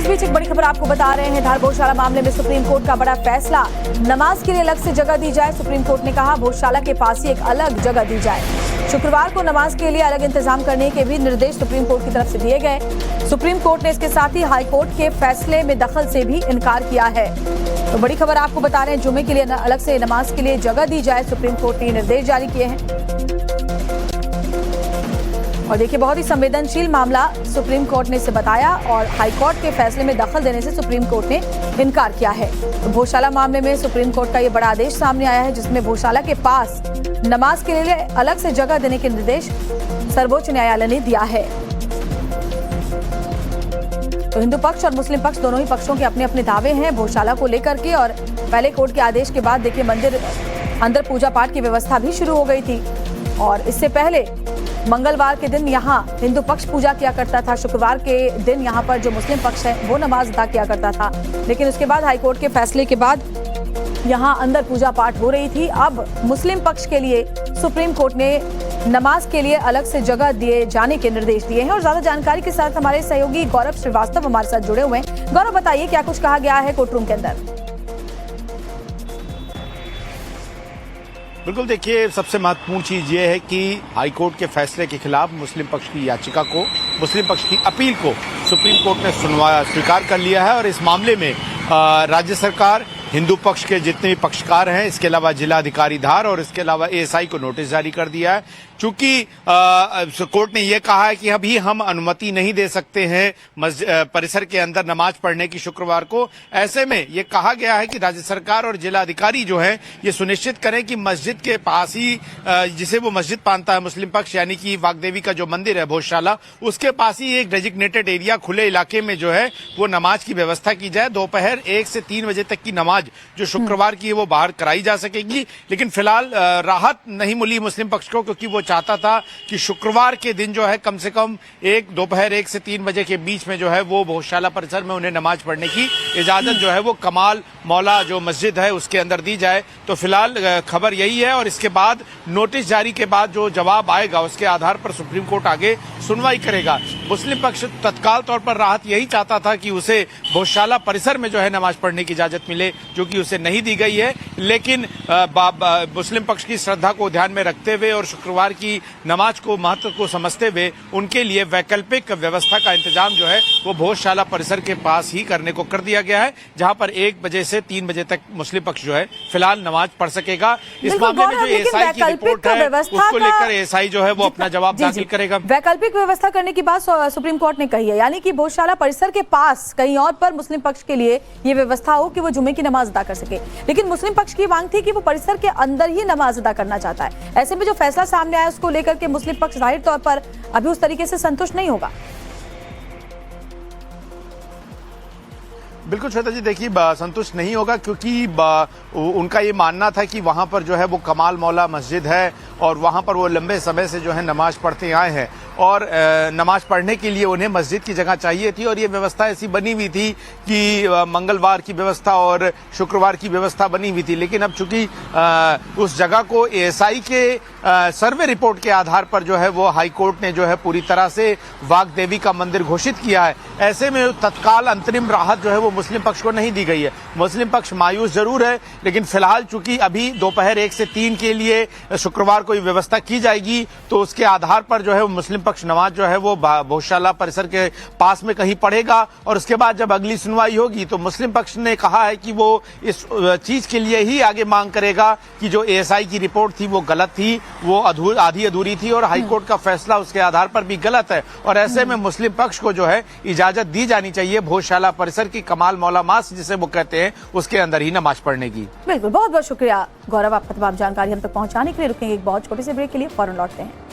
इस बीच एक बड़ी खबर आपको बता रहे हैं। धार भोजशाला मामले में सुप्रीम कोर्ट का बड़ा फैसला, नमाज के लिए अलग से जगह दी जाए। सुप्रीम कोर्ट ने कहा भोजशाला के पास ही एक अलग जगह दी जाए। शुक्रवार को नमाज के लिए अलग इंतजाम करने के भी निर्देश सुप्रीम कोर्ट की तरफ से दिए गए। सुप्रीम कोर्ट ने इसके साथ ही हाई कोर्ट के फैसले में दखल से भी इनकार किया है। तो बड़ी खबर आपको बता रहे हैं, जुमे के लिए अलग से नमाज के लिए जगह दी जाए। सुप्रीम कोर्ट ने निर्देश जारी किए हैं। और देखिए, बहुत ही संवेदनशील मामला सुप्रीम कोर्ट ने इसे बताया और हाई कोर्ट के फैसले में दखल देने से सुप्रीम कोर्ट ने इनकार किया है। तो भोजशाला मामले में सुप्रीम कोर्ट का ये बड़ा आदेश सामने आया है, जिसमें भोजशाला के पास नमाज के लिए अलग से जगह देने के निर्देश सर्वोच्च न्यायालय ने दिया है। तो हिंदू पक्ष और मुस्लिम पक्ष दोनों ही पक्षों के अपने अपने दावे हैं भोजशाला को लेकर के। और पहले कोर्ट के आदेश के बाद देखिए, मंदिर अंदर पूजा पाठ की व्यवस्था भी शुरू हो गई थी। और इससे पहले मंगलवार के दिन यहाँ हिंदू पक्ष पूजा किया करता था, शुक्रवार के दिन यहाँ पर जो मुस्लिम पक्ष है वो नमाज अदा किया करता था। लेकिन उसके बाद हाईकोर्ट के फैसले के बाद यहाँ अंदर पूजा पाठ हो रही थी। अब मुस्लिम पक्ष के लिए सुप्रीम कोर्ट ने नमाज के लिए अलग से जगह दिए जाने के निर्देश दिए हैं। और ज्यादा जानकारी के साथ हमारे सहयोगी गौरव श्रीवास्तव हमारे साथ जुड़े हुए हैं। गौरव, बताइए क्या कुछ कहा गया है कोर्ट रूम के अंदर? बिल्कुल, देखिए, सबसे महत्वपूर्ण चीज ये है कि हाईकोर्ट के फैसले के खिलाफ मुस्लिम पक्ष की याचिका को, मुस्लिम पक्ष की अपील को सुप्रीम कोर्ट ने स्वीकार कर लिया है। और इस मामले में राज्य सरकार, हिंदू पक्ष के जितने भी पक्षकार हैं, इसके अलावा जिलाधिकारी धार और इसके अलावा एएसआई को नोटिस जारी कर दिया है। चूंकि कोर्ट ने यह कहा है कि अभी हम अनुमति नहीं दे सकते हैं परिसर के अंदर नमाज पढ़ने की शुक्रवार को। ऐसे में यह कहा गया है कि राज्य सरकार और जिलाधिकारी जो है ये सुनिश्चित करें कि मस्जिद के पास ही, जिसे वो मस्जिद मानता है मुस्लिम पक्ष, यानी कि वाग्देवी का जो मंदिर है भोजशाला, उसके पास ही एक डेजिग्नेटेड एरिया, खुले इलाके में जो है वो नमाज की व्यवस्था की जाए। दोपहर 1 से 3 बजे तक की नमाज जो शुक्रवार की है वो बाहर कराई जा सकेगी। लेकिन फिलहाल राहत नहीं मिली मुस्लिम पक्ष को, क्योंकि वो चाहता था कि शुक्रवार के दिन जो है कम से कम दोपहर 1 से 3 बजे के बीच में जो है वो भोजशाला परिसर में उन्हें नमाज पढ़ने की इजाजत जो है वो कमाल मौला जो मस्जिद है उसके अंदर दी जाए। तो फिलहाल खबर यही है। और इसके बाद नोटिस जारी के बाद जो जवाब आएगा उसके आधार पर सुप्रीम कोर्ट आगे सुनवाई करेगा। मुस्लिम पक्ष तत्काल तौर पर राहत यही चाहता था कि उसे भोजशाला परिसर में जो है नमाज पढ़ने की इजाजत मिले, जो कि उसे नहीं दी गई है। लेकिन मुस्लिम पक्ष की श्रद्धा को ध्यान में रखते हुए और शुक्रवार की नमाज को महत्व को समझते हुए उनके लिए वैकल्पिक व्यवस्था का इंतजाम जो है वो भोजशाला परिसर के पास ही करने को कर दिया गया है, जहां पर 1 बजे से 3 बजे तक मुस्लिम पक्ष जो है फिलहाल नमाज पढ़ सकेगा। इस मामले में जो एएसआई की रिपोर्ट है उसको लेकर एएसआई जो है वो अपना जवाब दाखिल करेगा। वैकल्पिक व्यवस्था करने की बात सुप्रीम कोर्ट ने कही है, यानी कि भोजशाला परिसर के पास कहीं और पर मुस्लिम पक्ष के लिए ये व्यवस्था हो कि वो जुमे की नमाज अदा कर सके। लेकिन मुस्लिम पक्ष की मांग थी कि वो परिसर के अंदर ही नमाज अदा करना चाहता है। ऐसे में जो फैसला सामने आया उसको लेकर के मुस्लिम पक्ष जाहिर तौर पर अभी उस तरीके से संतुष्ट नहीं होगा। बिल्कुल श्वेता जी, देखिए, संतुष्ट नहीं होगा, क्योंकि उनका ये मानना था कि वहां पर जो है वो कमाल मौला मस्जिद है और वहां पर वो लंबे समय से जो है नमाज पढ़ते आए हैं और नमाज पढ़ने के लिए उन्हें मस्जिद की जगह चाहिए थी। और ये व्यवस्था ऐसी बनी हुई थी कि मंगलवार की व्यवस्था और शुक्रवार की व्यवस्था बनी हुई थी। लेकिन अब चूंकि उस जगह को एएसआई के सर्वे रिपोर्ट के आधार पर जो है वो हाई कोर्ट ने जो है पूरी तरह से वाग्देवी का मंदिर घोषित किया है, ऐसे में तत्काल अंतरिम राहत जो है वो मुस्लिम पक्ष को नहीं दी गई है। मुस्लिम पक्ष मायूस जरूर है, लेकिन फिलहाल चूंकि अभी दोपहर 1 से 3 के लिए शुक्रवार को व्यवस्था की जाएगी, तो उसके आधार पर जो है वो मुस्लिम पक्ष नमाज जो है वो भोजशाला परिसर के पास में कहीं पढ़ेगा। और उसके बाद जब अगली सुनवाई होगी तो मुस्लिम पक्ष ने कहा है कि वो इस चीज के लिए ही आगे मांग करेगा कि जो एएसआई की रिपोर्ट थी वो गलत थी, वो आधी अधूरी थी और हाईकोर्ट का फैसला उसके आधार पर भी गलत है। और ऐसे में मुस्लिम पक्ष को जो है इजाजत दी जानी चाहिए भोजशाला परिसर की कमाल मौला मास जिसे वो कहते हैं उसके अंदर ही नमाज पढ़ने की। बिल्कुल, बहुत बहुत शुक्रिया गौरव, आपका तमाम जानकारी हम तक पहुंचाने के लिए। रुकेंगे एक बहुत छोटे से ब्रेक के लिए, फौरन लौटते हैं।